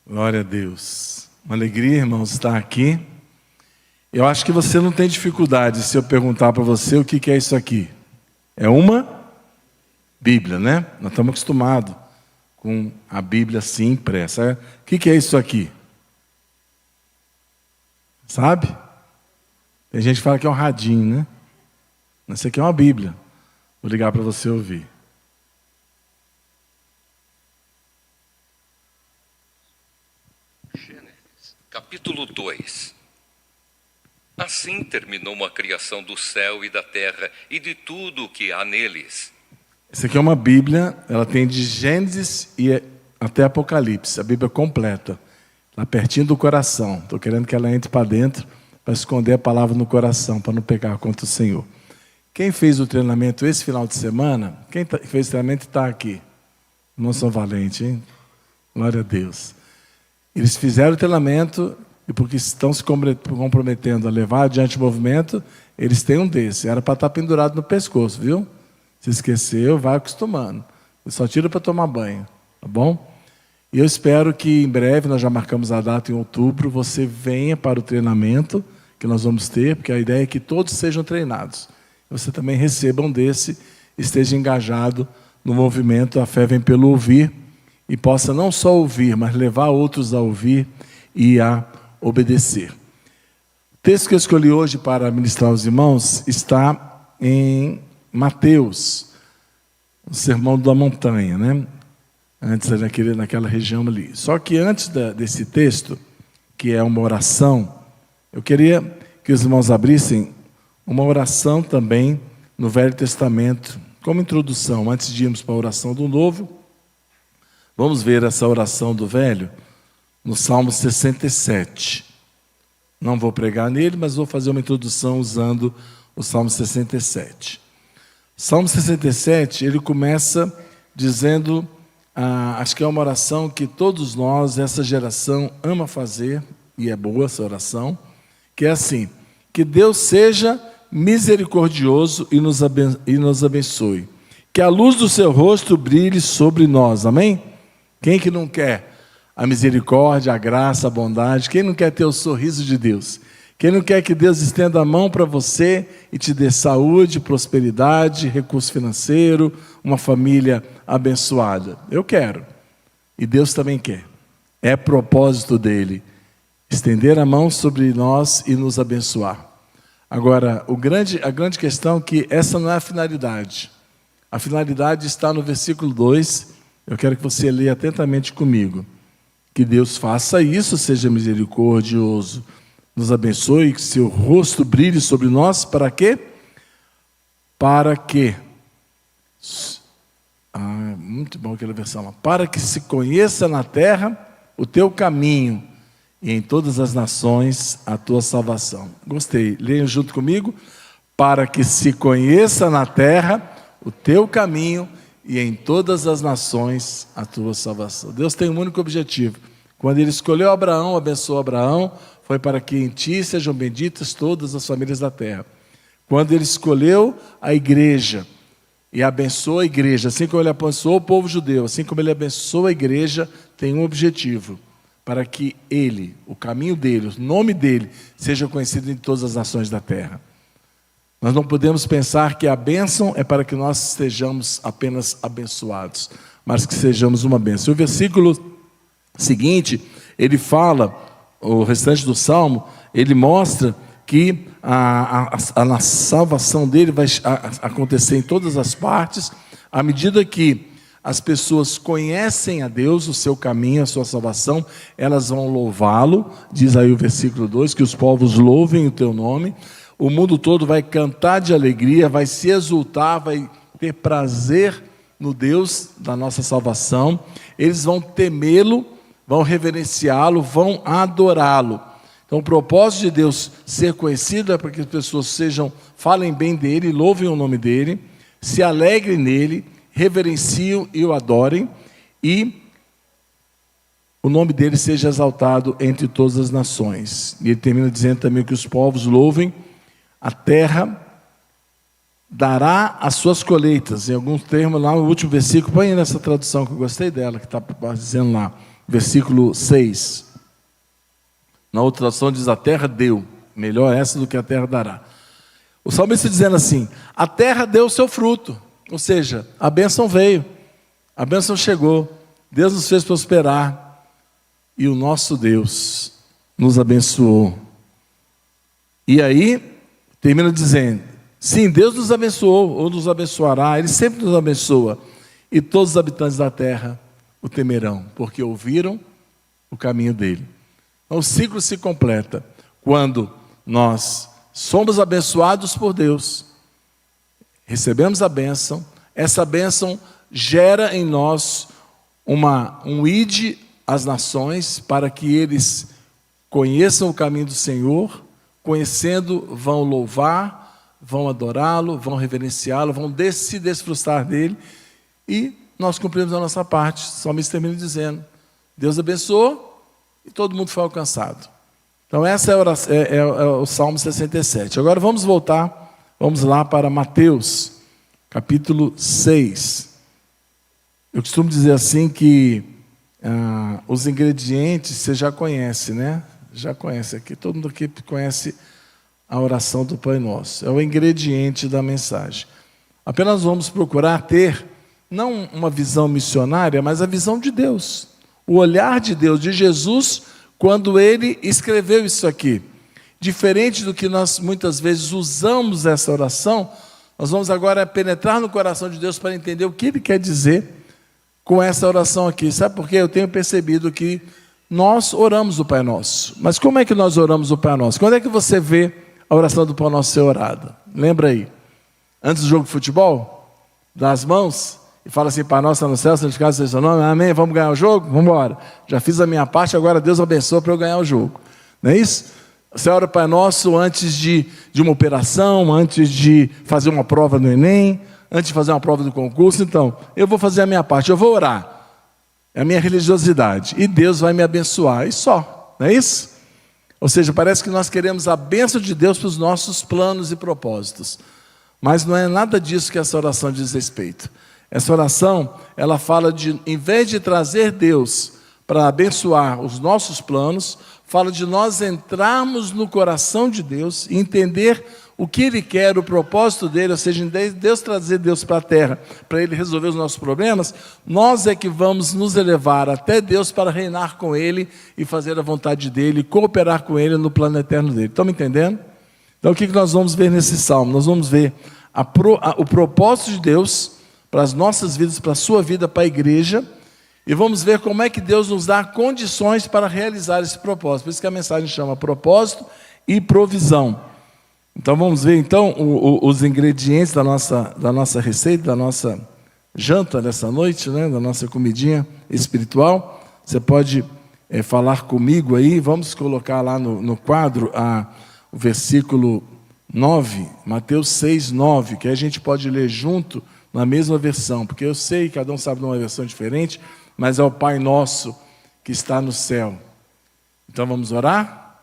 Glória a Deus. Uma alegria, irmãos, estar aqui. Eu acho que você não tem dificuldade se eu perguntar para você o que é isso aqui. É uma Bíblia, né? Nós estamos acostumados com a Bíblia assim impressa. O que é isso aqui? Sabe? Tem gente que fala que é um radinho, né? Mas isso aqui é uma Bíblia. Vou ligar para você ouvir. Gênesis, capítulo 2. Assim terminou a criação do céu e da terra e de tudo o que há neles. Essa aqui é uma Bíblia, ela tem de Gênesis e até Apocalipse, a Bíblia completa, lá pertinho do coração. Estou querendo que ela entre para dentro, para esconder a palavra no coração, para não pecar contra o Senhor. Quem fez o treinamento esse final de semana, quem fez o treinamento está aqui. Irmão São Valente, hein? Glória a Deus. Eles fizeram o treinamento e porque estão se comprometendo a levar adiante o movimento, eles têm um desse. Era para estar pendurado no pescoço, viu? Se esqueceu, vai acostumando. Só tira para tomar banho, tá bom? E eu espero que em breve, nós já marcamos a data em outubro, você venha para o treinamento que nós vamos ter, porque a ideia é que todos sejam treinados. Você também receba um desse, esteja engajado no movimento A Fé Vem Pelo Ouvir, e possa não só ouvir, mas levar outros a ouvir e a obedecer. O texto que eu escolhi hoje para ministrar aos irmãos está em Mateus, o Sermão da Montanha, né? Antes naquela região ali. Só que antes desse texto, que é uma oração, eu queria que os irmãos abrissem uma oração também no Velho Testamento, como introdução, antes de irmos para a oração do Novo. Vamos ver essa oração do Velho no Salmo 67. Não vou pregar nele, mas vou fazer uma introdução usando o Salmo 67. Salmo 67, ele começa dizendo, acho que é uma oração que todos nós, essa geração, ama fazer, e é boa essa oração, que é assim: que Deus seja misericordioso e nos abençoe. Que a luz do seu rosto brilhe sobre nós. Amém? Quem que não quer a misericórdia, a graça, a bondade? Quem não quer ter o sorriso de Deus? Quem não quer que Deus estenda a mão para você e te dê saúde, prosperidade, recurso financeiro, uma família abençoada? Eu quero. E Deus também quer. É propósito dele estender a mão sobre nós e nos abençoar. Agora, a grande questão é que essa não é a finalidade. A finalidade está no versículo 2. Eu quero que você leia atentamente comigo. Que Deus faça isso, seja misericordioso, nos abençoe, que seu rosto brilhe sobre nós. Para quê? Para que... muito bom aquela versão. Para que se conheça na terra o teu caminho, e em todas as nações a tua salvação. Gostei. Leiam junto comigo. Para que se conheça na terra o teu caminho e em todas as nações a tua salvação. Deus tem um único objetivo. Quando ele escolheu Abraão, abençoou Abraão, foi para que em ti sejam benditas todas as famílias da terra. Quando ele escolheu a igreja e abençoou a igreja, assim como ele abençoou o povo judeu, assim como ele abençoou a igreja, tem um objetivo: para que ele, o caminho dele, o nome dele, seja conhecido em todas as nações da terra. Nós não podemos pensar que a bênção é para que nós sejamos apenas abençoados, mas que sejamos uma bênção. O versículo seguinte, ele fala, o restante do Salmo, ele mostra que a salvação dele vai acontecer em todas as partes, à medida que as pessoas conhecem a Deus, o seu caminho, a sua salvação, elas vão louvá-lo, diz aí o versículo 2, que os povos louvem o teu nome, o mundo todo vai cantar de alegria, vai se exultar, vai ter prazer no Deus da nossa salvação, eles vão temê-lo, vão reverenciá-lo, vão adorá-lo. Então o propósito de Deus ser conhecido é para que as pessoas falem bem dele, louvem o nome dele, se alegrem nele, reverenciam e o adorem, e o nome dele seja exaltado entre todas as nações. E ele termina dizendo também que os povos louvem, a terra dará as suas colheitas. Em alguns termos lá no último versículo, põe nessa tradução que eu gostei dela, que está dizendo lá, versículo 6. Na outra tradução diz: a terra deu. Melhor essa do que a terra dará. O salmista dizendo assim: a terra deu o seu fruto. Ou seja, a bênção veio. A bênção chegou. Deus nos fez prosperar. E o nosso Deus nos abençoou. E aí, termina dizendo: sim, Deus nos abençoou, ou nos abençoará. Ele sempre nos abençoa. E todos os habitantes da terra o temerão, porque ouviram o caminho dele. Então, o ciclo se completa quando nós somos abençoados por Deus, recebemos a bênção, essa bênção gera em nós um ide às nações, para que eles conheçam o caminho do Senhor, conhecendo, vão louvar, vão adorá-lo, vão reverenciá-lo, vão se desfrustar dele, e nós cumprimos a nossa parte. O salmista termina dizendo: Deus abençoou e todo mundo foi alcançado. Então essa é o Salmo 67. Agora vamos lá para Mateus, capítulo 6. Eu costumo dizer assim que os ingredientes você já conhece, né? Já conhece aqui, todo mundo aqui conhece a oração do Pai Nosso. É o ingrediente da mensagem. Apenas vamos procurar ter, não uma visão missionária, mas a visão de Deus. O olhar de Deus, de Jesus, quando ele escreveu isso aqui. Diferente do que nós muitas vezes usamos essa oração, nós vamos agora penetrar no coração de Deus para entender o que ele quer dizer com essa oração aqui. Sabe por quê? Eu tenho percebido que nós oramos o Pai Nosso. Mas como é que nós oramos o Pai Nosso? Quando é que você vê a oração do Pai Nosso ser orada? Lembra aí? Antes do jogo de futebol? Dá as mãos e fala assim: Pai Nosso está no céu, santificado seja o seu nome, amém, vamos ganhar o jogo? Vamos embora. Já fiz a minha parte, agora Deus abençoa para eu ganhar o jogo. Não é isso? Você ora o Pai Nosso antes de uma operação, antes de fazer uma prova no Enem, antes de fazer uma prova do concurso. Então, eu vou fazer a minha parte, eu vou orar. É a minha religiosidade. E Deus vai me abençoar. E só. Não é isso? Ou seja, parece que nós queremos a bênção de Deus para os nossos planos e propósitos. Mas não é nada disso que essa oração diz respeito. Essa oração, ela fala de, em vez de trazer Deus para abençoar os nossos planos, fala de nós entrarmos no coração de Deus e entender o que Ele quer, o propósito dele, ou seja, em Deus trazer Deus para a terra, para Ele resolver os nossos problemas, nós é que vamos nos elevar até Deus para reinar com Ele e fazer a vontade dEle, cooperar com Ele no plano eterno dEle. Estão me entendendo? Então o que nós vamos ver nesse salmo? Nós vamos ver o propósito de Deus para as nossas vidas, para a sua vida, para a igreja, e vamos ver como é que Deus nos dá condições para realizar esse propósito. Por isso que a mensagem chama propósito e provisão. Então vamos ver então os ingredientes da nossa receita, da nossa janta dessa noite, né? Da nossa comidinha espiritual. Você pode falar comigo aí, vamos colocar lá no quadro o versículo 9, Mateus 6, 9, que aí a gente pode ler junto na mesma versão, porque eu sei que cada um sabe de uma versão diferente, mas é o Pai Nosso que está no céu. Então vamos orar?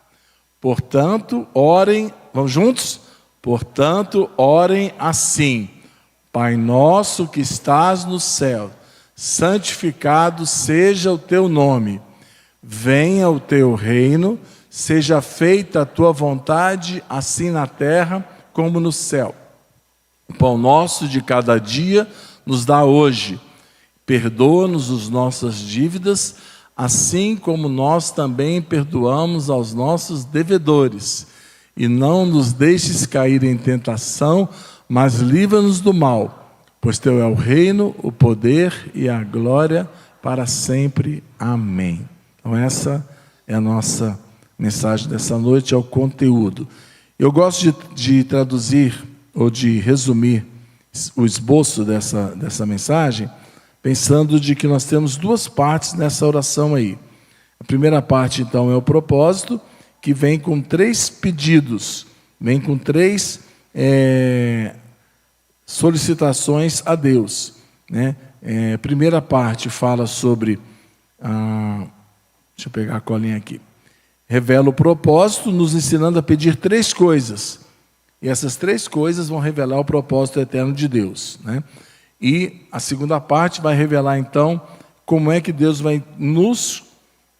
Portanto, orem, vamos juntos? Portanto, orem assim: Pai Nosso que estás no céu, santificado seja o teu nome, venha o teu reino, seja feita a tua vontade, assim na terra como no céu. O pão nosso de cada dia nos dá hoje. Perdoa-nos as nossas dívidas, assim como nós também perdoamos aos nossos devedores. E não nos deixes cair em tentação, mas livra-nos do mal. Pois teu é o reino, o poder e a glória para sempre. Amém. Então essa é a nossa mensagem dessa noite, é o conteúdo. Eu gosto de traduzir ou de resumir o esboço dessa mensagem, pensando de que nós temos duas partes nessa oração aí. A primeira parte, então, é o propósito, que vem com 3 pedidos, vem com 3 solicitações a Deus, né? A primeira parte fala sobre, deixa eu pegar a colinha aqui, revela o propósito, nos ensinando a pedir 3 coisas, e essas 3 coisas vão revelar o propósito eterno de Deus, né? E a segunda parte vai revelar, então, como é que Deus vai nos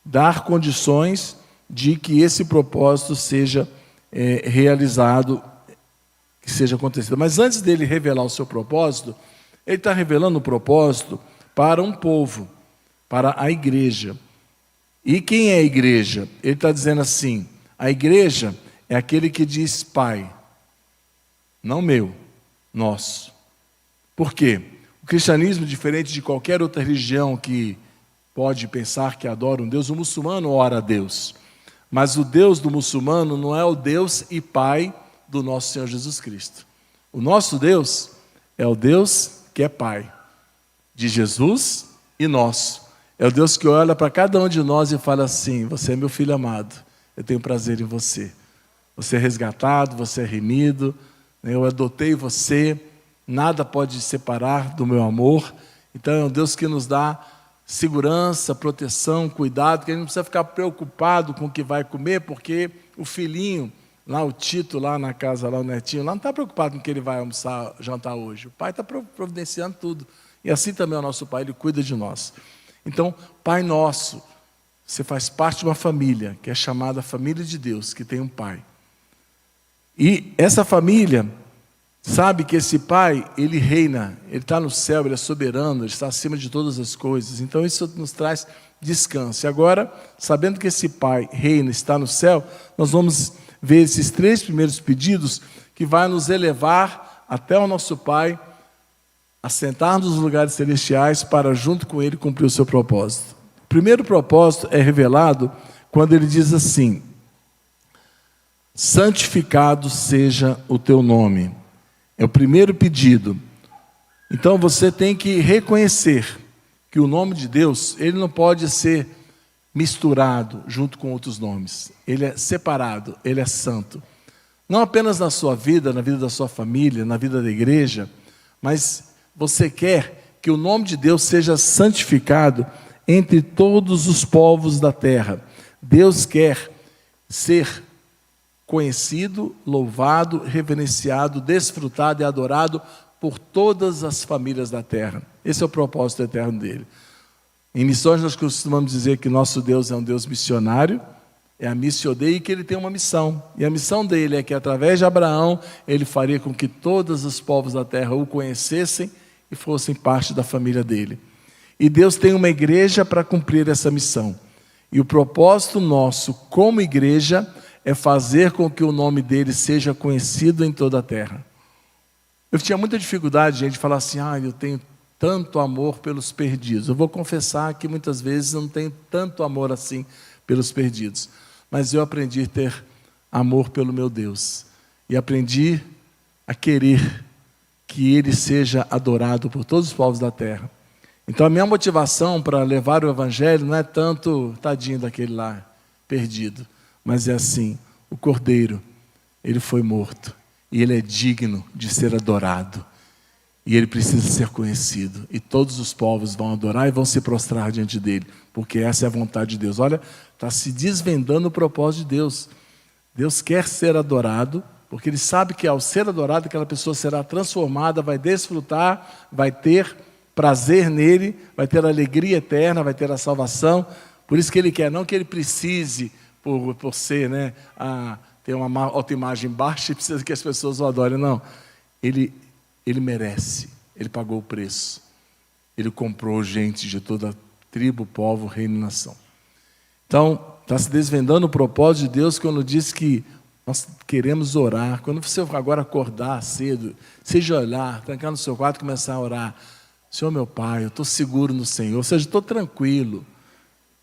dar condições de que esse propósito seja realizado, que seja acontecido. Mas antes dele revelar o seu propósito, ele está revelando o propósito para um povo, para a igreja. E quem é a igreja? Ele está dizendo assim, a igreja é aquele que diz Pai, não meu, nosso. Por quê? O cristianismo, diferente de qualquer outra religião que pode pensar que adora um Deus, o muçulmano ora a Deus. Mas o Deus do muçulmano não é o Deus e Pai do nosso Senhor Jesus Cristo. O nosso Deus é o Deus que é Pai de Jesus e nosso. É o Deus que olha para cada um de nós e fala assim, você é meu filho amado, eu tenho prazer em você. Você é resgatado, você é remido, eu adotei você, nada pode separar do meu amor. Então é um Deus que nos dá segurança, proteção, cuidado, que a gente não precisa ficar preocupado com o que vai comer, porque o filhinho, lá o Tito, lá na casa, lá o netinho, lá não está preocupado com o que ele vai almoçar, jantar hoje. O pai está providenciando tudo. E assim também é o nosso pai, ele cuida de nós. Então, Pai nosso, você faz parte de uma família, que é chamada família de Deus, que tem um pai. E essa família sabe que esse Pai, ele reina, ele está no céu, ele é soberano, ele está acima de todas as coisas. Então isso nos traz descanso. E agora, sabendo que esse Pai reina, está no céu, nós vamos ver esses 3 primeiros pedidos que vai nos elevar até o nosso Pai, assentar nos lugares celestiais para junto com Ele cumprir o seu propósito. O primeiro propósito é revelado quando ele diz assim, santificado seja o teu nome. É o primeiro pedido. Então você tem que reconhecer que o nome de Deus, ele não pode ser misturado junto com outros nomes. Ele é separado, ele é santo. Não apenas na sua vida, na vida da sua família, na vida da igreja, mas você quer que o nome de Deus seja santificado entre todos os povos da terra. Deus quer ser conhecido, louvado, reverenciado, desfrutado e adorado por todas as famílias da terra. Esse é o propósito eterno dele. Em missões nós costumamos dizer que nosso Deus é um Deus missionário, é a missio Dei, e que ele tem uma missão. E a missão dele é que através de Abraão, ele faria com que todos os povos da terra o conhecessem e fossem parte da família dele. E Deus tem uma igreja para cumprir essa missão. E o propósito nosso como igreja é fazer com que o nome dele seja conhecido em toda a terra. Eu tinha muita dificuldade, gente, de falar assim, eu tenho tanto amor pelos perdidos. Eu vou confessar que muitas vezes eu não tenho tanto amor assim pelos perdidos. Mas eu aprendi a ter amor pelo meu Deus. E aprendi a querer que ele seja adorado por todos os povos da terra. Então a minha motivação para levar o evangelho não é tanto tadinho daquele lá perdido, mas é assim, o Cordeiro, ele foi morto e ele é digno de ser adorado e ele precisa ser conhecido e todos os povos vão adorar e vão se prostrar diante dele, porque essa é a vontade de Deus. Olha, está se desvendando o propósito de Deus. Deus quer ser adorado, porque ele sabe que ao ser adorado, aquela pessoa será transformada, vai desfrutar, vai ter prazer nele, vai ter alegria eterna, vai ter a salvação. Por isso que ele quer, não que ele precise, por ser, ter uma autoimagem baixa e precisa que as pessoas o adorem, não. Ele merece, ele pagou o preço. Ele comprou gente de toda tribo, povo, reino e nação. Então, está se desvendando o propósito de Deus quando diz que nós queremos orar. Quando você agora acordar cedo, seja olhar, trancar no seu quarto e começar a orar. Senhor meu Pai, eu estou seguro no Senhor, ou seja, estou tranquilo,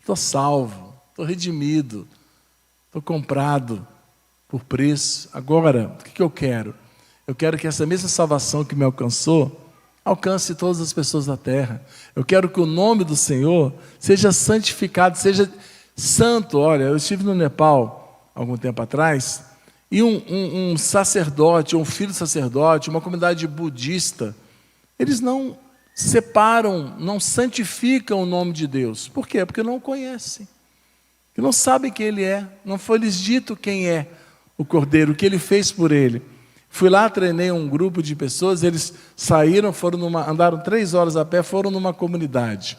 estou salvo, estou redimido, estou comprado por preço. Agora, o que eu quero? Eu quero que essa mesma salvação que me alcançou, alcance todas as pessoas da terra. Eu quero que o nome do Senhor seja santificado, seja santo. Olha, eu estive no Nepal, algum tempo atrás, e um sacerdote, um filho sacerdote, uma comunidade budista, eles não separam, não santificam o nome de Deus. Por quê? Porque não o conhecem. Porque não sabem quem Ele é. Não foi lhes dito quem é o Cordeiro, o que Ele fez por ele. Fui lá, treinei um grupo de pessoas, eles saíram, andaram 3 horas a pé, foram numa comunidade.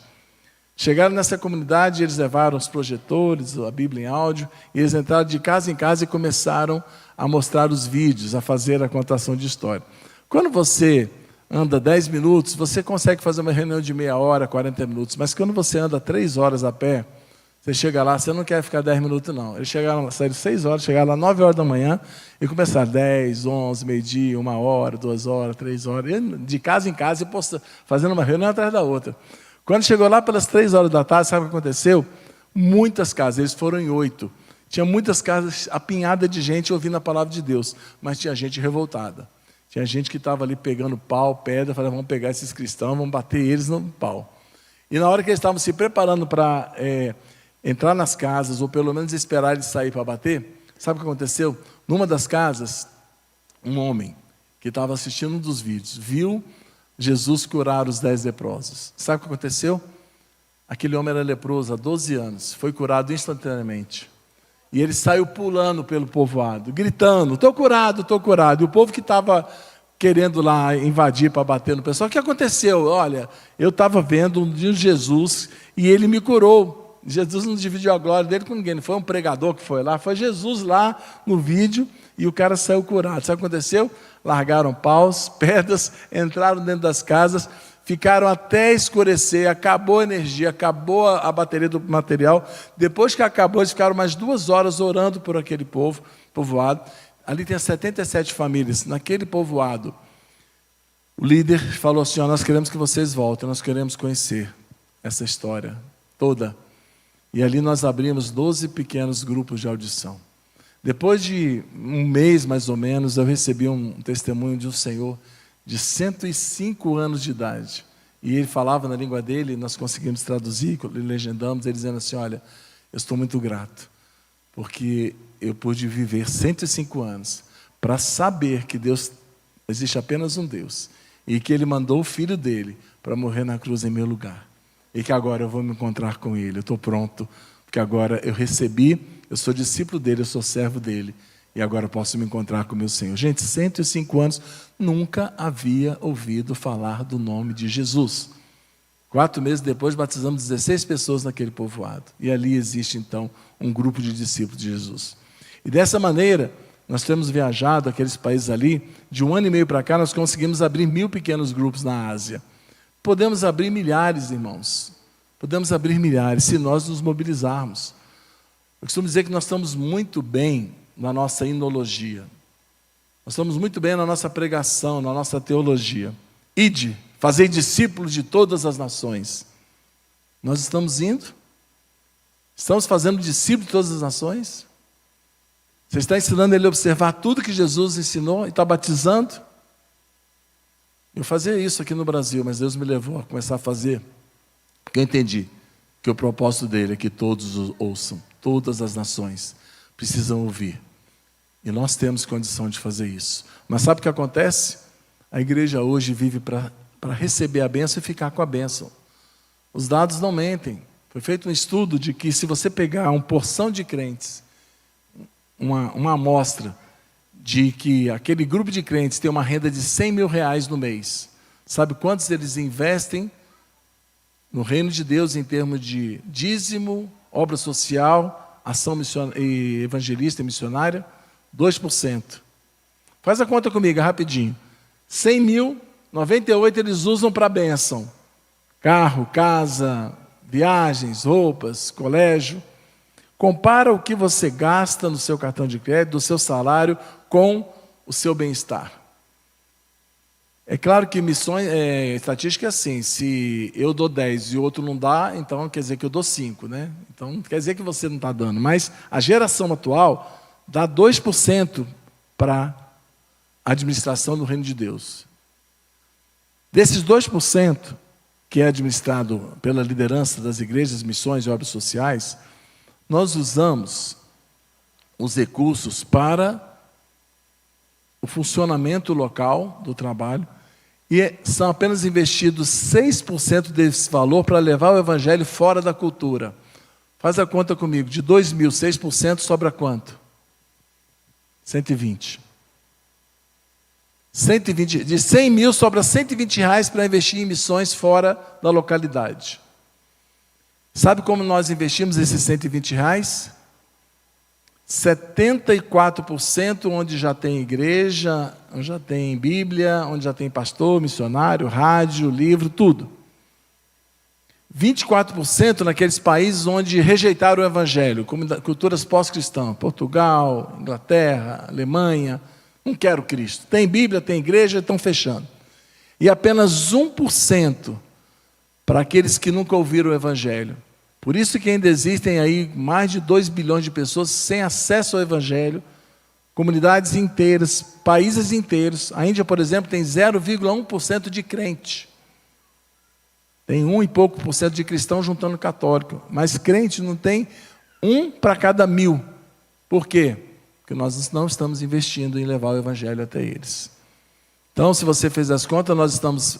Chegaram nessa comunidade, eles levaram os projetores, a Bíblia em áudio, e eles entraram de casa em casa e começaram a mostrar os vídeos, a fazer a contação de história. Quando você anda 10 minutos, você consegue fazer uma reunião de meia hora, 40 minutos, mas quando você anda 3 horas a pé, você chega lá, você não quer ficar 10 minutos, não. Eles saíram 6 horas, chegaram lá 9 horas da manhã e começaram 10, 11, meio-dia, 1 hora, 2 horas, 3 horas, de casa em casa, fazendo uma reunião atrás da outra. Quando chegou lá pelas 3 horas da tarde, sabe o que aconteceu? Muitas casas, eles foram em 8. Tinha muitas casas apinhadas de gente ouvindo a palavra de Deus, mas tinha gente revoltada. Tinha gente que estava ali pegando pau, pedra, falando, vamos pegar esses cristãos, vamos bater eles no pau. E na hora que eles estavam se preparando para entrar nas casas, ou pelo menos esperar eles sair para bater, sabe o que aconteceu? Numa das casas, um homem que estava assistindo um dos vídeos, viu Jesus curar os 10 leprosos. Sabe o que aconteceu? Aquele homem era leproso há 12 anos, foi curado instantaneamente. E ele saiu pulando pelo povoado, gritando, estou curado, estou curado. E o povo que estava querendo lá invadir para bater no pessoal, o que aconteceu? Olha, eu estava vendo um Jesus e ele me curou. Jesus não dividiu a glória dele com ninguém, não foi um pregador que foi lá, foi Jesus lá no vídeo e o cara saiu curado. Sabe o que aconteceu? Largaram paus, pedras, entraram dentro das casas, ficaram até escurecer, acabou a energia, acabou a bateria do material. Depois que acabou, eles ficaram mais 2 horas orando por aquele povoado. Ali tem 77 famílias, naquele povoado. O líder falou assim, nós queremos que vocês voltem, nós queremos conhecer essa história toda. E ali nós abrimos 12 pequenos grupos de audição. Depois de um mês, mais ou menos, eu recebi um testemunho de um senhor de 105 anos de idade. E ele falava na língua dele, nós conseguimos traduzir, legendamos, ele dizendo assim, olha, eu estou muito grato, porque eu pude viver 105 anos para saber que Deus, existe apenas um Deus, e que Ele mandou o Filho dele para morrer na cruz em meu lugar. E que agora eu vou me encontrar com Ele, eu estou pronto, porque agora eu recebi, eu sou discípulo dele, eu sou servo dele, e agora eu posso me encontrar com o meu Senhor. Gente, 105 anos, nunca havia ouvido falar do nome de Jesus. 4 meses depois, batizamos 16 pessoas naquele povoado. E ali existe, então, um grupo de discípulos de Jesus. E dessa maneira, nós temos viajado aqueles países ali, de 1 ano e meio para cá, nós conseguimos abrir 1000 pequenos grupos na Ásia. Podemos abrir milhares, irmãos. Podemos abrir milhares, se nós nos mobilizarmos. Eu costumo dizer que nós estamos muito bem na nossa inologia. Nós estamos muito bem na nossa pregação, na nossa teologia. Ide, fazei discípulos de todas as nações. Nós estamos indo? Estamos fazendo discípulos de todas as nações? Você está ensinando ele a observar tudo que Jesus ensinou e está batizando? Eu fazia isso aqui no Brasil, mas Deus me levou a começar a fazer, porque eu entendi que o propósito dele é que todos ouçam, todas as nações precisam ouvir. E nós temos condição de fazer isso. Mas sabe o que acontece? A igreja hoje vive para receber a bênção e ficar com a bênção. Os dados não mentem. Foi feito um estudo de que se você pegar uma porção de crentes, uma amostra de que aquele grupo de crentes tem uma renda de 100 mil reais no mês, sabe quantos eles investem no reino de Deus em termos de dízimo, obra social, ação evangelista e missionária? 2%. Faz a conta comigo, rapidinho. 100 mil, 98 eles usam para bênção. Carro, casa, viagens, roupas, colégio. Compara o que você gasta no seu cartão de crédito, do seu salário, com o seu bem-estar. É claro que missões, estatística é assim, se eu dou 10 e o outro não dá, então quer dizer que eu dou 5, né? Então não quer dizer que você não está dando, mas a geração atual dá 2% para a administração do reino de Deus. Desses 2%, que é administrado pela liderança das igrejas, missões e obras sociais, nós usamos os recursos para o funcionamento local do trabalho e são apenas investidos 6% desse valor para levar o evangelho fora da cultura. Faz a conta comigo, de 2 mil, 6% sobra quanto? 120. 120. De 100 mil sobra 120 reais para investir em missões fora da localidade. Sabe como nós investimos esses R$120? 74% onde já tem igreja, onde já tem Bíblia, onde já tem pastor, missionário, rádio, livro, tudo. 24% naqueles países onde rejeitaram o Evangelho, como culturas pós-cristãs, Portugal, Inglaterra, Alemanha, não quero Cristo. Tem Bíblia, tem igreja, estão fechando. E apenas 1% para aqueles que nunca ouviram o Evangelho. Por isso que ainda existem aí mais de 2 bilhões de pessoas sem acesso ao Evangelho, comunidades inteiras, países inteiros. A Índia, por exemplo, tem 0,1% de crente. Tem 1 e pouco por cento de cristão juntando católico. Mas crente não tem 1 para cada 1000. Por quê? Porque nós não estamos investindo em levar o Evangelho até eles. Então, se você fez as contas, nós estamos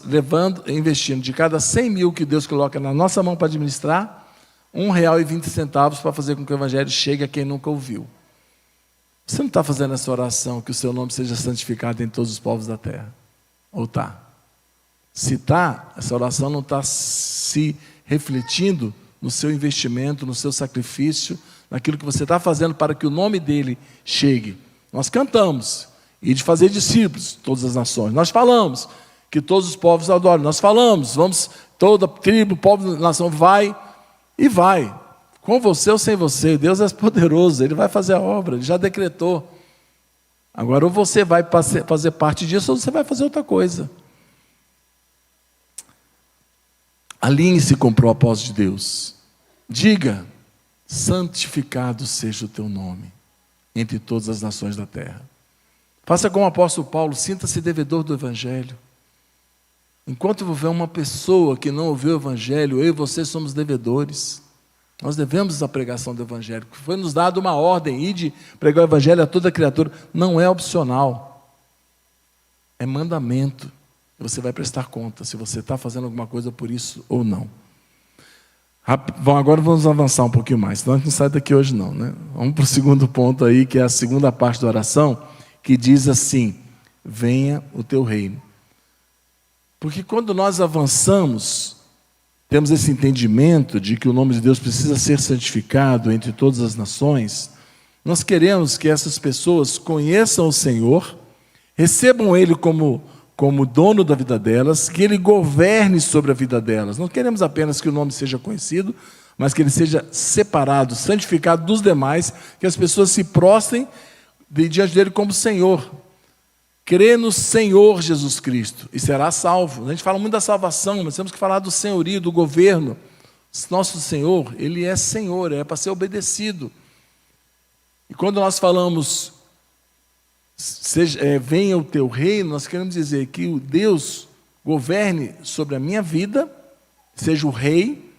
investindo de cada 100 mil que Deus coloca na nossa mão para administrar, R$1,20 para fazer com que o Evangelho chegue a quem nunca ouviu. Você não está fazendo essa oração que o seu nome seja santificado em todos os povos da terra? Ou está? Se está, essa oração não está se refletindo no seu investimento, no seu sacrifício, naquilo que você está fazendo para que o nome dele chegue. Nós cantamos, e de fazer discípulos, todas as nações. Nós falamos que todos os povos adoram. Nós falamos, vamos, toda tribo, povo, nação, vai e vai. Com você ou sem você, Deus é poderoso, Ele vai fazer a obra, Ele já decretou. Agora, ou você vai fazer parte disso, ou você vai fazer outra coisa. Alinhe-se com o propósito de Deus. Diga, santificado seja o teu nome entre todas as nações da terra. Faça como o apóstolo Paulo, sinta-se devedor do Evangelho. Enquanto houver uma pessoa que não ouviu o Evangelho, eu e você somos devedores. Nós devemos a pregação do Evangelho. Foi nos dado uma ordem, ir de pregar o Evangelho a toda criatura. Não é opcional. É mandamento. Você vai prestar conta se você está fazendo alguma coisa por isso ou não. Agora vamos avançar um pouquinho mais, senão a gente não sai daqui hoje não, né? Vamos para o segundo ponto aí, que é a segunda parte da oração, que diz assim, venha o teu reino. Porque quando nós avançamos, temos esse entendimento de que o nome de Deus precisa ser santificado entre todas as nações, nós queremos que essas pessoas conheçam o Senhor, recebam Ele como dono da vida delas, que Ele governe sobre a vida delas. Não queremos apenas que o nome seja conhecido, mas que Ele seja separado, santificado dos demais, que as pessoas se prostrem diante dEle como Senhor. Crê no Senhor Jesus Cristo e será salvo. A gente fala muito da salvação, mas temos que falar do senhorio, do governo. Nosso Senhor, Ele é Senhor, é para ser obedecido. E quando nós falamos venha o teu reino, nós queremos dizer que o Deus governe sobre a minha vida, seja o rei,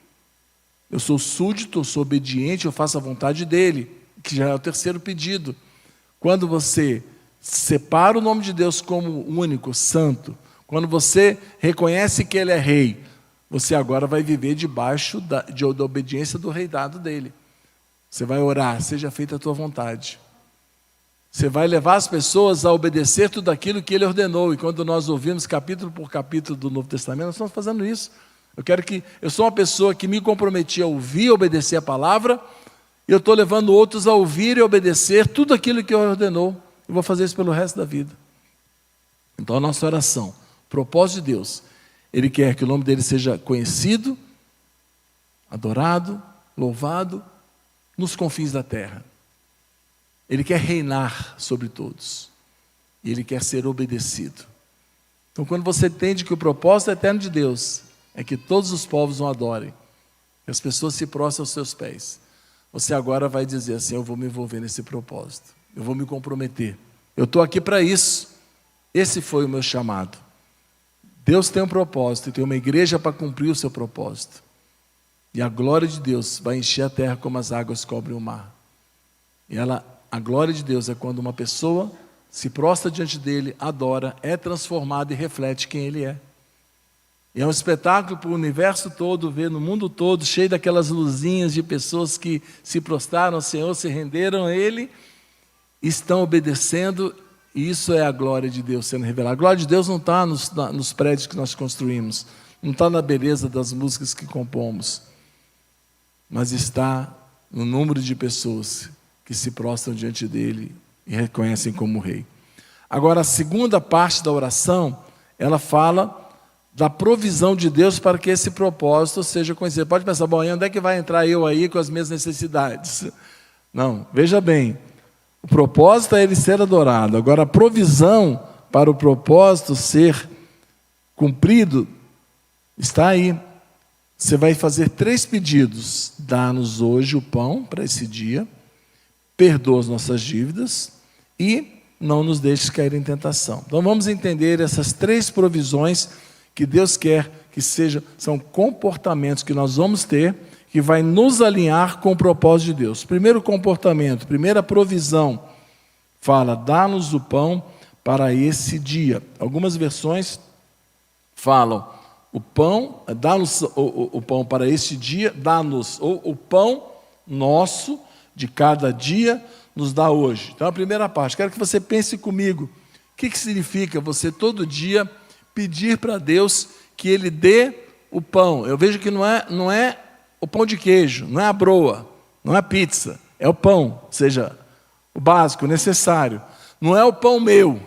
eu sou súdito, eu sou obediente, eu faço a vontade dele, que já é o terceiro pedido. Quando você separa o nome de Deus como único, santo, quando você reconhece que Ele é rei, você agora vai viver debaixo da obediência do reinado dele. Você vai orar, seja feita a tua vontade. Você vai levar as pessoas a obedecer tudo aquilo que Ele ordenou. E quando nós ouvimos capítulo por capítulo do Novo Testamento, nós estamos fazendo isso. Eu sou uma pessoa que me comprometi a ouvir e obedecer a palavra, e eu estou levando outros a ouvir e obedecer tudo aquilo que Ele ordenou. Eu vou fazer isso pelo resto da vida. Então a nossa oração, o propósito de Deus, Ele quer que o nome dEle seja conhecido, adorado, louvado, nos confins da terra. Ele quer reinar sobre todos. E Ele quer ser obedecido. Então, quando você entende que o propósito eterno de Deus é que todos os povos o adorem, que as pessoas se prostrem aos seus pés, você agora vai dizer assim, eu vou me envolver nesse propósito. Eu vou me comprometer. Eu estou aqui para isso. Esse foi o meu chamado. Deus tem um propósito e tem uma igreja para cumprir o seu propósito. E a glória de Deus vai encher a terra como as águas cobrem o mar. E a glória de Deus é quando uma pessoa se prostra diante dele, adora, é transformada e reflete quem ele é. E é um espetáculo para o universo todo ver, no mundo todo, cheio daquelas luzinhas de pessoas que se prostraram ao Senhor, se renderam a Ele, estão obedecendo, e isso é a glória de Deus sendo revelada. A glória de Deus não está nos prédios que nós construímos, não está na beleza das músicas que compomos. mas está no número de pessoas que se prostram diante dele e reconhecem como rei. Agora, a segunda parte da oração, ela fala da provisão de Deus para que esse propósito seja conhecido. Pode pensar, bom, onde é que vai entrar eu aí com as minhas necessidades? Não, veja bem, o propósito é ele ser adorado. Agora, a provisão para o propósito ser cumprido está aí. Você vai fazer 3 pedidos. Dá-nos hoje o pão para esse dia, perdoa as nossas dívidas e não nos deixes cair em tentação. Então vamos entender essas 3 provisões que Deus quer que são comportamentos que nós vamos ter, que vai nos alinhar com o propósito de Deus. Primeiro comportamento, primeira provisão, fala, dá-nos o pão para esse dia. Algumas versões falam, o pão, dá-nos o pão para este dia, dá-nos o pão nosso de cada dia, nos dá hoje. Então a primeira parte, quero que você pense comigo, o que significa você todo dia pedir para Deus que Ele dê o pão? Eu vejo que não é o pão de queijo, não é a broa, não é a pizza, é o pão, ou seja, o básico, o necessário. Não é o pão meu,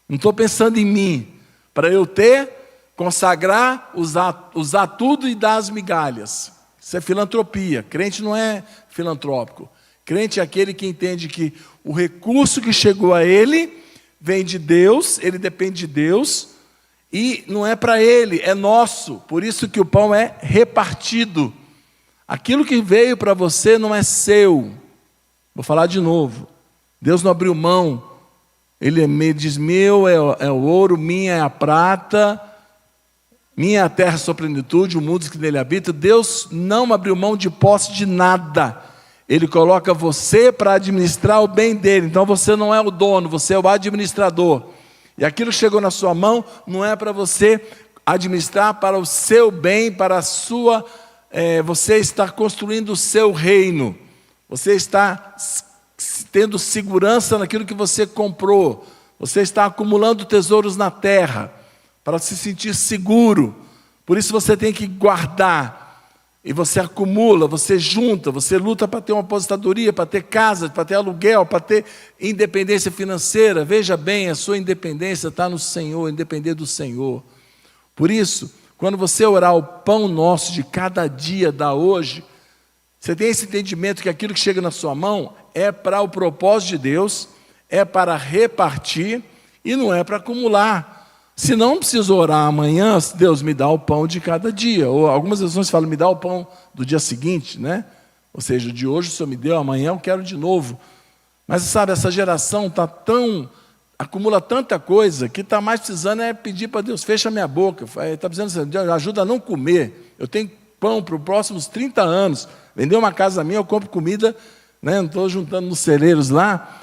não estou pensando em mim, para eu ter, consagrar, usar tudo e dar as migalhas. Isso é filantropia. Crente não é filantrópico. Crente é aquele que entende que o recurso que chegou a ele vem de Deus, ele depende de Deus, e não é para ele, é nosso. Por isso que o pão é repartido. Aquilo que veio para você não é seu. Vou falar de novo. Deus não abriu mão. Ele me diz, meu é o ouro, minha é a prata, minha é a terra, sua plenitude, o mundo que nele habita. Deus não abriu mão de posse de nada. Ele coloca você para administrar o bem dele. Então você não é o dono, você é o administrador. E aquilo que chegou na sua mão não é para você administrar para o seu bem, para a sua... você está construindo o seu reino. Você está tendo segurança naquilo que você comprou. Você está acumulando tesouros na terra para se sentir seguro. Por isso você tem que guardar. E você acumula, você junta, você luta para ter uma aposentadoria, para ter casa, para ter aluguel, para ter independência financeira. Veja bem, a sua independência está no Senhor, independer do Senhor. Por isso, quando você orar o pão nosso de cada dia da hoje, você tem esse entendimento que aquilo que chega na sua mão é para o propósito de Deus, é para repartir e não é para acumular. Se não precisa orar amanhã, Deus me dá o pão de cada dia. Ou algumas versões falam, me dá o pão do dia seguinte, né? Ou seja, de hoje o Senhor me deu, amanhã eu quero de novo. Mas sabe, essa geração acumula tanta coisa, que está mais precisando é pedir para Deus, fecha minha boca. Está precisando, Deus, ajuda a não comer. Eu tenho pão para os próximos 30 anos. Vender uma casa minha, eu compro comida, né? Não estou juntando nos celeiros lá,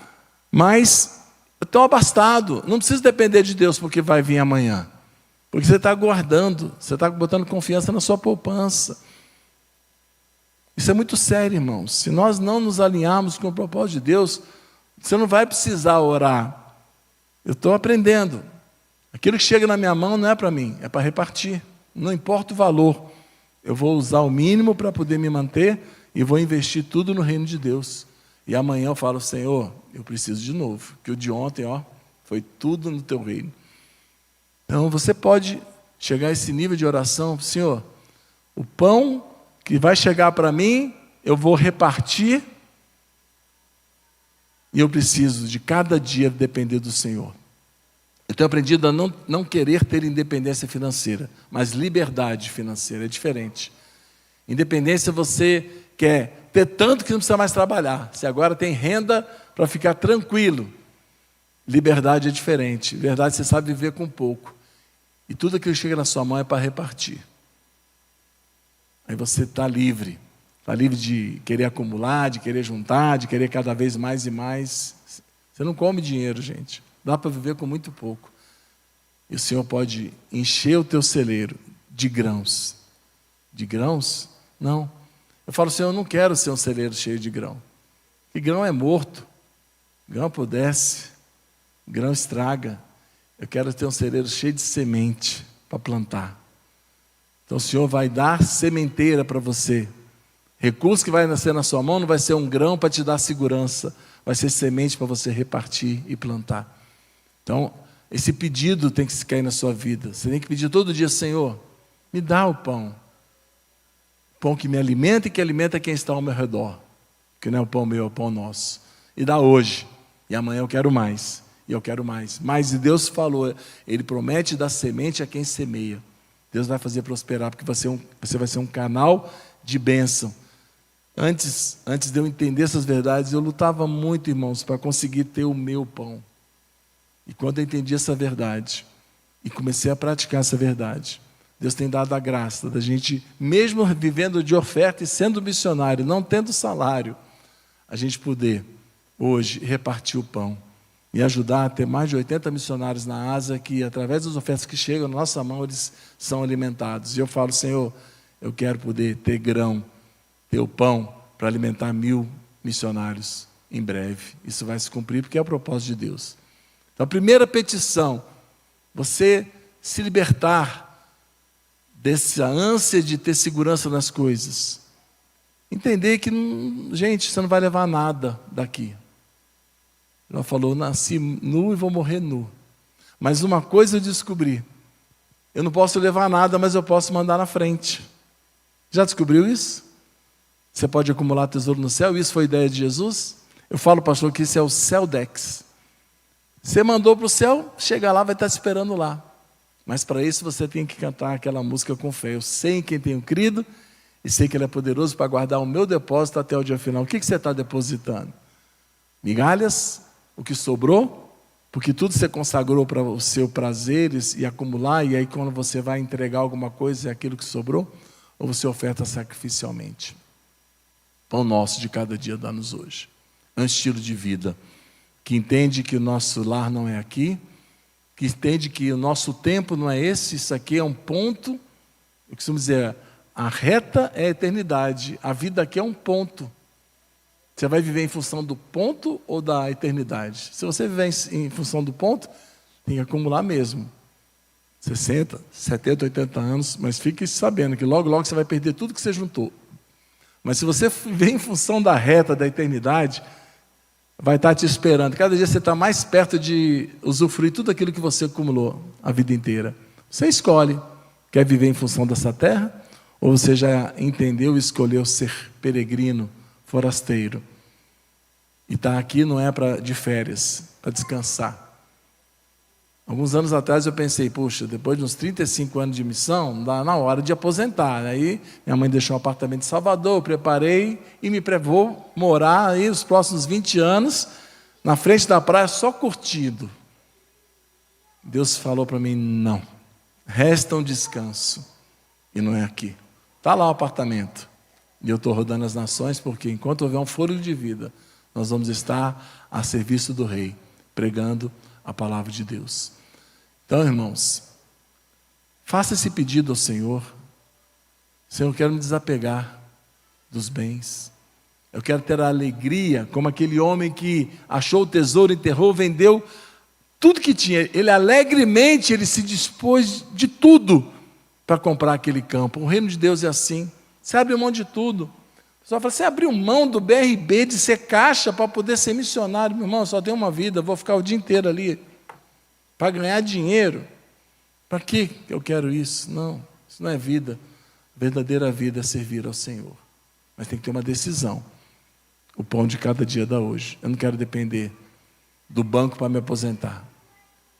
mas... Estou abastado, não precisa depender de Deus porque vai vir amanhã. Porque você está guardando, você está botando confiança na sua poupança. Isso é muito sério, irmãos. Se nós não nos alinharmos com o propósito de Deus, você não vai precisar orar. Eu estou aprendendo. Aquilo que chega na minha mão não é para mim, é para repartir. Não importa o valor. Eu vou usar o mínimo para poder me manter e vou investir tudo no reino de Deus. E amanhã eu falo, Senhor, eu preciso de novo, que o de ontem, foi tudo no teu reino. Então você pode chegar a esse nível de oração, Senhor, o pão que vai chegar para mim, eu vou repartir, e eu preciso de cada dia depender do Senhor. Eu tenho aprendido a não querer ter independência financeira, mas liberdade financeira, é diferente. Independência você quer ter tanto que não precisa mais trabalhar. Você agora tem renda para ficar tranquilo. Liberdade é diferente. Liberdade, você sabe viver com pouco. E tudo aquilo que chega na sua mão é para repartir. Aí você está livre. Está livre de querer acumular, de querer juntar, de querer cada vez mais e mais. Você não come dinheiro, gente. Dá para viver com muito pouco. E o Senhor pode encher o teu celeiro de grãos. De grãos? Não. Eu falo, Senhor, eu não quero ser um celeiro cheio de grão. Que grão é morto. Grão apodrece. Grão estraga. Eu quero ter um celeiro cheio de semente para plantar. Então o Senhor vai dar sementeira para você. Recurso que vai nascer na sua mão não vai ser um grão para te dar segurança, vai ser semente para você repartir e plantar. Então, esse pedido tem que cair na sua vida. Você tem que pedir todo dia: Senhor, me dá o pão. Pão que me alimenta e que alimenta quem está ao meu redor. Que não é o pão meu, é o pão nosso. E dá hoje. E amanhã eu quero mais. E eu quero mais. Mas Deus falou, Ele promete dar semente a quem semeia. Deus vai fazer prosperar, porque você vai ser um canal de bênção. Antes de eu entender essas verdades, eu lutava muito, irmãos, para conseguir ter o meu pão. E quando eu entendi essa verdade, e comecei a praticar essa verdade, Deus tem dado a graça da gente, mesmo vivendo de oferta e sendo missionário, não tendo salário, a gente poder, hoje, repartir o pão e ajudar a ter mais de 80 missionários na Ásia, que através das ofertas que chegam na nossa mão, eles são alimentados. E eu falo: Senhor, eu quero poder ter grão, ter o pão para alimentar 1000 missionários em breve. Isso vai se cumprir porque é o propósito de Deus. Então, a primeira petição, você se libertar dessa ânsia de ter segurança nas coisas. Entender que, gente, você não vai levar nada daqui. Ela falou: nasci nu e vou morrer nu. Mas uma coisa eu descobri: eu não posso levar nada, mas eu posso mandar na frente. Já descobriu isso? Você pode acumular tesouro no céu. Isso foi a ideia de Jesus. Eu falo, pastor, que isso é o Celdex. Você mandou para o céu, chega lá, vai estar esperando lá. Mas para isso você tem que cantar aquela música com fé. Eu sei em quem tenho crido e sei que Ele é poderoso para guardar o meu depósito até o dia final. O que você está depositando? Migalhas? O que sobrou? Porque tudo você consagrou para o seu prazer e acumular, e aí quando você vai entregar alguma coisa é aquilo que sobrou? Ou você oferta sacrificialmente? Pão nosso de cada dia dá-nos hoje. É um estilo de vida que entende que o nosso lar não é aqui, que entende que o nosso tempo não é esse, isso aqui é um ponto. Eu costumo dizer, a reta é a eternidade, a vida aqui é um ponto. Você vai viver em função do ponto ou da eternidade? Se você viver em função do ponto, tem que acumular mesmo. 60, 70, 80 anos, mas fique sabendo que logo, logo você vai perder tudo que você juntou. Mas se você viver em função da reta, da eternidade, vai estar te esperando. Cada dia você está mais perto de usufruir tudo aquilo que você acumulou a vida inteira. Você escolhe, quer viver em função dessa terra? Ou você já entendeu e escolheu ser peregrino, forasteiro? E está aqui não é de férias, para descansar. Alguns anos atrás eu pensei, puxa, depois de uns 35 anos de missão, dá na hora de aposentar. Aí minha mãe deixou um apartamento em Salvador, eu preparei e vou morar aí os próximos 20 anos, na frente da praia, só curtindo. Deus falou para mim: não, resta um descanso, e não é aqui. Está lá o apartamento, e eu estou rodando as nações, porque enquanto houver um fôlego de vida, nós vamos estar a serviço do Rei, pregando a palavra de Deus. Então, irmãos, faça esse pedido ao Senhor. Senhor, eu quero me desapegar dos bens. Eu quero ter a alegria, como aquele homem que achou o tesouro, enterrou, vendeu tudo que tinha. Ele alegremente, ele se dispôs de tudo para comprar aquele campo. O reino de Deus é assim. Você abre mão de tudo. O pessoal fala: você abriu mão do BRB, de ser caixa para poder ser missionário. Meu irmão, eu só tenho uma vida, vou ficar o dia inteiro ali para ganhar dinheiro. Para que eu quero isso? Não, isso não é vida. A verdadeira vida é servir ao Senhor. Mas tem que ter uma decisão. O pão de cada dia dá hoje. Eu não quero depender do banco para me aposentar.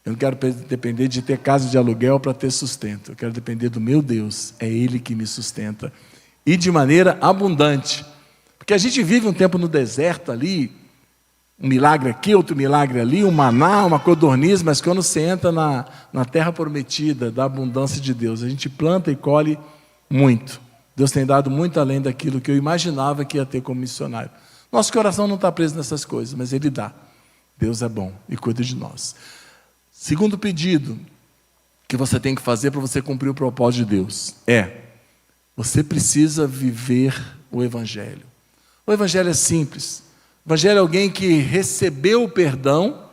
Eu não quero depender de ter casa de aluguel para ter sustento. Eu quero depender do meu Deus. É Ele que me sustenta. E de maneira abundante. Porque a gente vive um tempo no deserto ali, um milagre aqui, outro milagre ali, um maná, uma codorniz, mas quando você entra na terra prometida, da abundância de Deus, a gente planta e colhe muito. Deus tem dado muito além daquilo que eu imaginava que ia ter como missionário. Nosso coração não está preso nessas coisas, mas Ele dá. Deus é bom e cuida de nós. Segundo pedido que você tem que fazer para você cumprir o propósito de Deus você precisa viver o Evangelho. O Evangelho é simples. O Evangelho é alguém que recebeu o perdão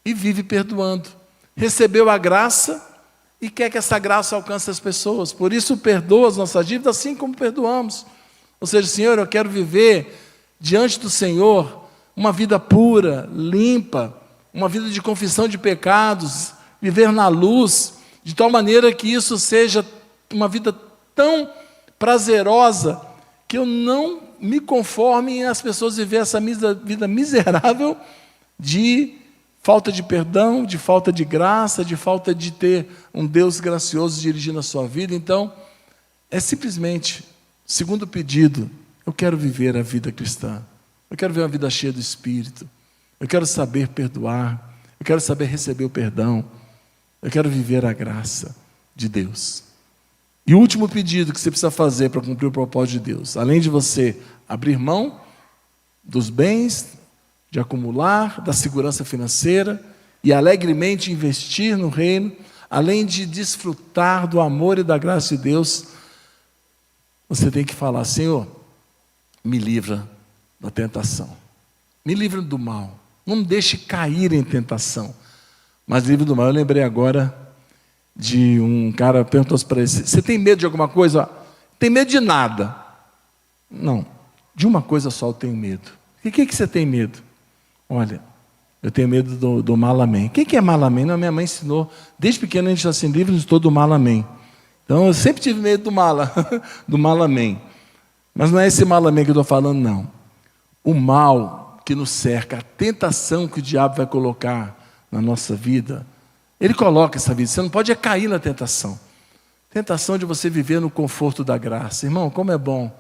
e vive perdoando. Recebeu a graça e quer que essa graça alcance as pessoas. Por isso perdoa as nossas dívidas assim como perdoamos. Ou seja, Senhor, eu quero viver diante do Senhor uma vida pura, limpa, uma vida de confissão de pecados, viver na luz, de tal maneira que isso seja uma vida tão prazerosa que eu não me conforme em as pessoas viver essa vida miserável de falta de perdão, de falta de graça, de falta de ter um Deus gracioso dirigindo a sua vida. Então, é simplesmente, segundo pedido, eu quero viver a vida cristã. Eu quero ver uma vida cheia do Espírito. Eu quero saber perdoar. Eu quero saber receber o perdão. Eu quero viver a graça de Deus. E o último pedido que você precisa fazer para cumprir o propósito de Deus, além de você abrir mão dos bens, de acumular, da segurança financeira e alegremente investir no reino, além de desfrutar do amor e da graça de Deus, você tem que falar: Senhor, me livra da tentação, me livra do mal, não me deixe cair em tentação, mas livre do mal. Eu lembrei agora de um cara, perguntou para ele: você tem medo de alguma coisa? Tem medo de nada. Não, de uma coisa só eu tenho medo. E o que você tem medo? Olha, eu tenho medo do malamém. O que é malamém? Não, minha mãe ensinou, desde pequeno a gente assim, livre-nos todo do malamém. Então eu sempre tive medo do malamém. Mas não é esse malamém que eu estou falando, não. O mal que nos cerca, a tentação que o diabo vai colocar na nossa vida, ele coloca essa vida. Você não pode cair na tentação. Tentação de você viver no conforto da graça. Irmão, como é bom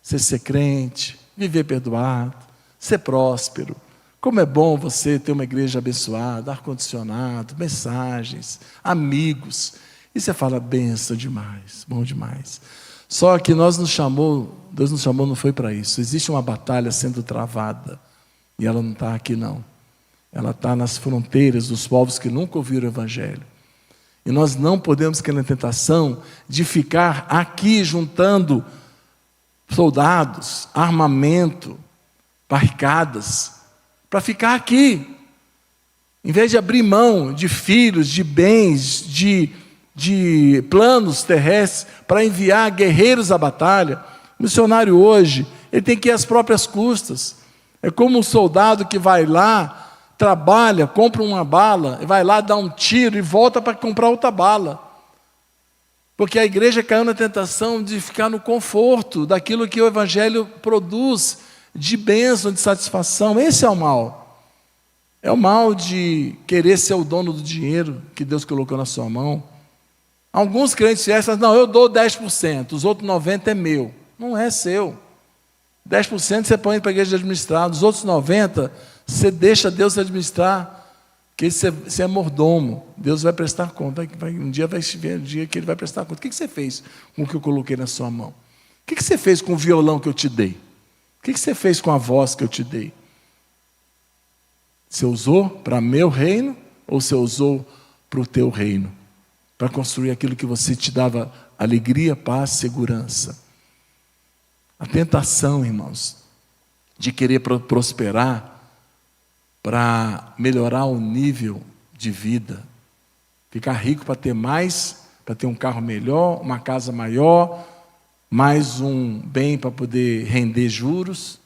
você ser crente, viver perdoado, ser próspero. Como é bom você ter uma igreja abençoada, ar-condicionado, mensagens, amigos. E você fala: benção demais, bom demais. Só que Deus nos chamou não foi para isso. Existe uma batalha sendo travada. E ela não está aqui não. Ela está nas fronteiras dos povos que nunca ouviram o Evangelho. E nós não podemos cair na tentação de ficar aqui juntando soldados, armamento, barricadas, para ficar aqui. Em vez de abrir mão de filhos, de bens, de planos terrestres, para enviar guerreiros à batalha. O missionário hoje, ele tem que ir às próprias custas. É como um soldado que vai lá, trabalha, compra uma bala, vai lá, dá um tiro e volta para comprar outra bala. Porque a igreja caiu na tentação de ficar no conforto daquilo que o Evangelho produz, de bênção, de satisfação. Esse é o mal. É o mal de querer ser o dono do dinheiro que Deus colocou na sua mão. Alguns crentes dizem: não, eu dou 10%, os outros 90% é meu. Não é seu. 10% você põe para a igreja administrar, os outros 90% você deixa Deus administrar, que você é mordomo. Deus vai prestar conta. Um dia vai ver um dia que Ele vai prestar conta. O que você fez com o que eu coloquei na sua mão? O que você fez com o violão que eu te dei? O que você fez com a voz que eu te dei? Você usou para meu reino ou você usou para o teu reino? Para construir aquilo que você te dava alegria, paz, segurança. A tentação, irmãos, de querer prosperar para melhorar o nível de vida, ficar rico para ter mais, para ter um carro melhor, uma casa maior, mais um bem para poder render juros.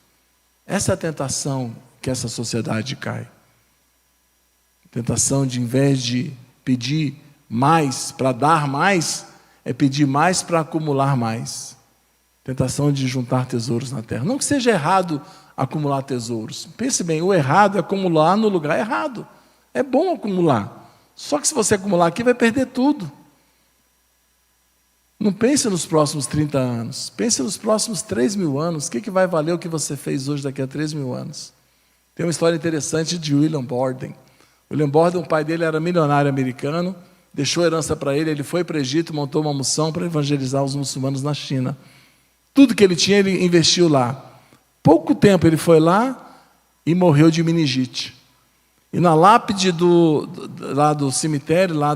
Essa é a tentação que essa sociedade cai. Tentação de, em vez de pedir mais para dar mais, é pedir mais para acumular mais. Tentação de juntar tesouros na terra. Não que seja errado acumular tesouros. Pense bem, o errado é acumular no lugar errado. É bom acumular. Só que se você acumular aqui, vai perder tudo. Não pense nos próximos 30 anos. Pense nos próximos 3.000 anos. O que vai valer o que você fez hoje daqui a 3.000 anos? Tem uma história interessante de William Borden. William Borden, o pai dele era milionário americano, deixou herança para ele, ele foi para o Egito, montou uma missão para evangelizar os muçulmanos na China. Tudo que ele tinha, ele investiu lá. Pouco tempo ele foi lá e morreu de meningite. E na lápide lá do cemitério, lá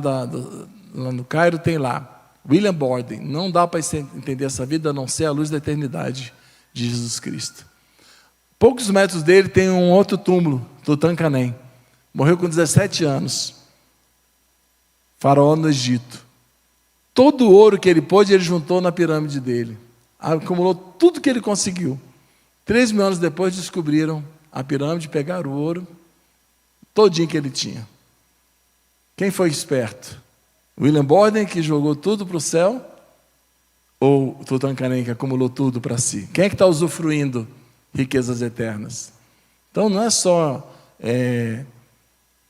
no Cairo, tem lá: William Borden. Não dá para entender essa vida a não ser a luz da eternidade de Jesus Cristo. Poucos metros dele tem um outro túmulo, Tutankhamon. Morreu com 17 anos. Faraó no Egito. Todo o ouro que ele pôde, ele juntou na pirâmide dele. acumulou tudo que ele conseguiu. 3.000 anos depois descobriram a pirâmide, pegaram o ouro, todinho que ele tinha. Quem foi esperto? William Borden, que jogou tudo para o céu, ou Tutankhamon, que acumulou tudo para si? Quem é que está usufruindo riquezas eternas? Então não é só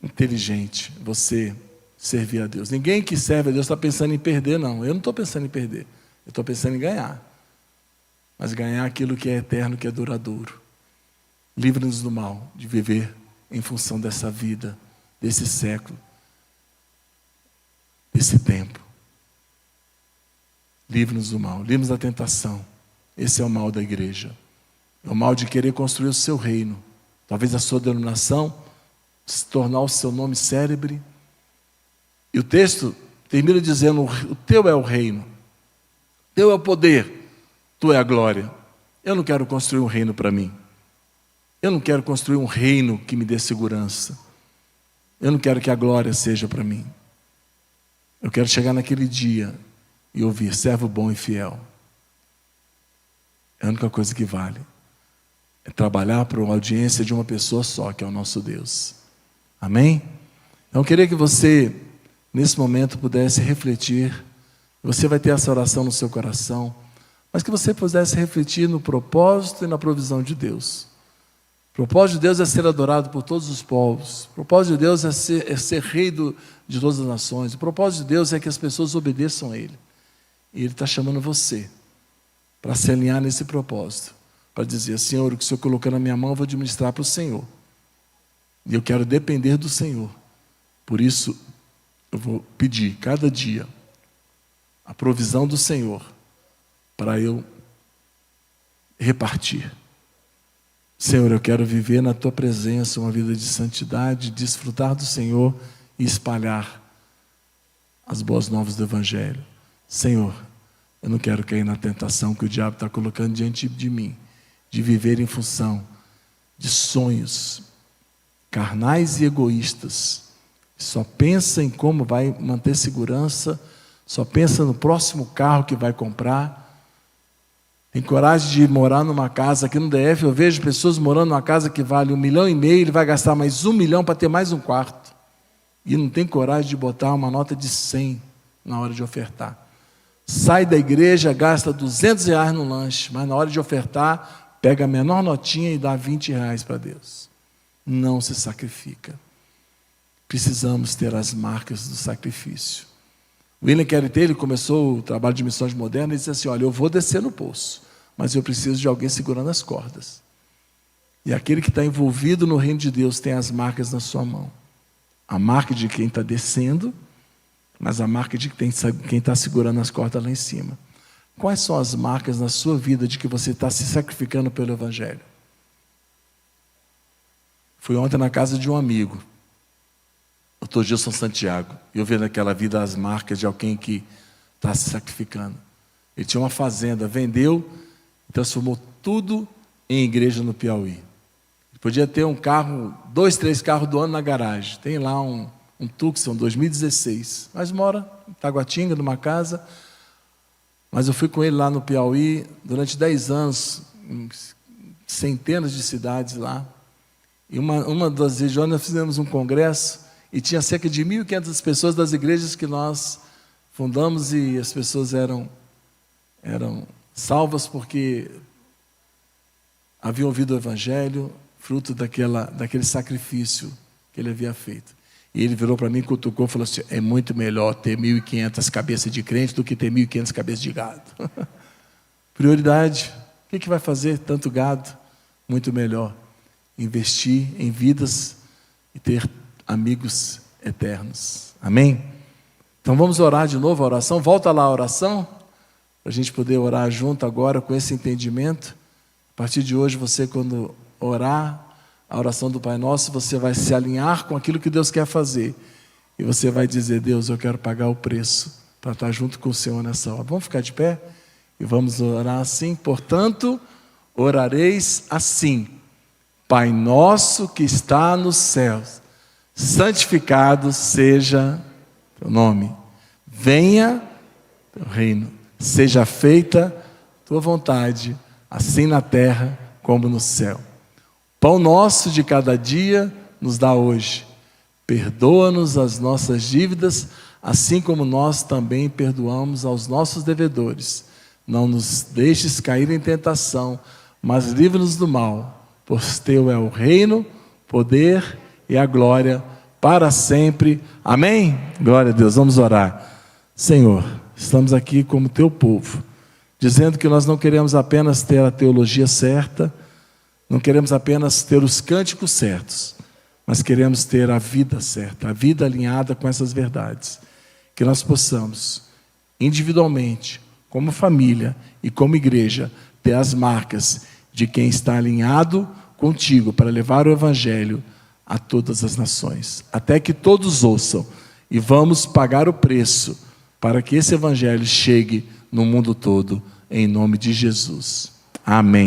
inteligente você servir a Deus. Ninguém que serve a Deus está pensando em perder, não. Eu não estou pensando em perder. Eu estou pensando em ganhar. Mas ganhar aquilo que é eterno, que é duradouro. Livra-nos do mal, de viver em função dessa vida, desse século, desse tempo. Livra-nos do mal, livra-nos da tentação. Esse é o mal da igreja. É o mal de querer construir o seu reino. Talvez a sua denominação, se tornar o seu nome célebre. E o texto termina dizendo: o teu é o reino, teu é o poder, tu é a glória. Eu não quero construir um reino para mim. Eu não quero construir um reino que me dê segurança. Eu não quero que a glória seja para mim. Eu quero chegar naquele dia e ouvir: servo bom e fiel. É a única coisa que vale. É trabalhar para uma audiência de uma pessoa só, que é o nosso Deus. Amém? Então eu queria que você, nesse momento, pudesse refletir. Você vai ter essa oração no seu coração, mas que você pudesse refletir no propósito e na provisão de Deus. O propósito de Deus é ser adorado por todos os povos. O propósito de Deus é ser rei de todas as nações. O propósito de Deus é que as pessoas obedeçam a Ele. E Ele está chamando você para se alinhar nesse propósito. Para dizer: Senhor, o que o Senhor colocou na minha mão, eu vou administrar para o Senhor. E eu quero depender do Senhor. Por isso, eu vou pedir cada dia a provisão do Senhor para eu repartir. Senhor, eu quero viver na Tua presença uma vida de santidade, desfrutar do Senhor e espalhar as boas novas do Evangelho. Senhor, eu não quero cair na tentação que o diabo está colocando diante de mim, de viver em função de sonhos carnais e egoístas. Só pensa em como vai manter segurança, só pensa no próximo carro que vai comprar. Tem coragem de morar numa casa aqui no DF, eu vejo pessoas morando numa casa que vale 1,5 milhão, ele vai gastar mais 1 milhão para ter mais um quarto. E não tem coragem de botar uma nota de 100 na hora de ofertar. Sai da igreja, gasta R$200 no lanche, mas na hora de ofertar, pega a menor notinha e dá R$20 para Deus. Não se sacrifica. Precisamos ter as marcas do sacrifício. William Carey Taylor começou o trabalho de missões modernas e disse assim: olha, eu vou descer no poço, mas eu preciso de alguém segurando as cordas. E aquele que está envolvido no reino de Deus tem as marcas na sua mão. A marca de quem está descendo, mas a marca de quem está segurando as cordas lá em cima. Quais são as marcas na sua vida de que você está se sacrificando pelo Evangelho? Fui ontem na casa de um amigo, o Dr. Gilson Santiago, e eu vi naquela vida as marcas de alguém que está se sacrificando. Ele tinha uma fazenda, vendeu, transformou tudo em igreja no Piauí. Ele podia ter um carro, 2, 3 carros do ano na garagem. Tem lá um Tucson 2016, mas mora em Taguatinga, numa casa. Mas eu fui com ele lá no Piauí durante 10 anos, em centenas de cidades lá. E uma das regiões nós fizemos um congresso e tinha cerca de 1.500 pessoas das igrejas que nós fundamos, e as pessoas eram salvas porque haviam ouvido o Evangelho, fruto daquele sacrifício que ele havia feito. E ele virou para mim, cutucou e falou assim: é muito melhor ter 1.500 cabeças de crente do que ter 1.500 cabeças de gado. Prioridade. O que vai fazer tanto gado? Muito melhor investir em vidas e ter amigos eternos. Amém? Então vamos orar de novo a oração. Volta lá a oração, para a gente poder orar junto agora com esse entendimento. A partir de hoje, você, quando orar a oração do Pai Nosso, você vai se alinhar com aquilo que Deus quer fazer. E você vai dizer: Deus, eu quero pagar o preço para estar junto com o Senhor nessa hora. Vamos ficar de pé e vamos orar assim. Portanto, orareis assim: Pai nosso que está nos céus, santificado seja teu nome. Venha teu reino. Seja feita tua vontade, assim na terra como no céu. Pão nosso de cada dia nos dá hoje. Perdoa-nos as nossas dívidas, assim como nós também perdoamos aos nossos devedores. Não nos deixes cair em tentação, mas livra-nos do mal, pois teu é o reino, poder e a glória para sempre. Amém? Glória a Deus. Vamos orar. Senhor, estamos aqui como teu povo, dizendo que nós não queremos apenas ter a teologia certa, não queremos apenas ter os cânticos certos, mas queremos ter a vida certa, a vida alinhada com essas verdades. Que nós possamos, individualmente, como família e como igreja, ter as marcas de quem está alinhado contigo para levar o Evangelho a todas as nações, até que todos ouçam, e vamos pagar o preço para que esse Evangelho chegue no mundo todo, em nome de Jesus. Amém.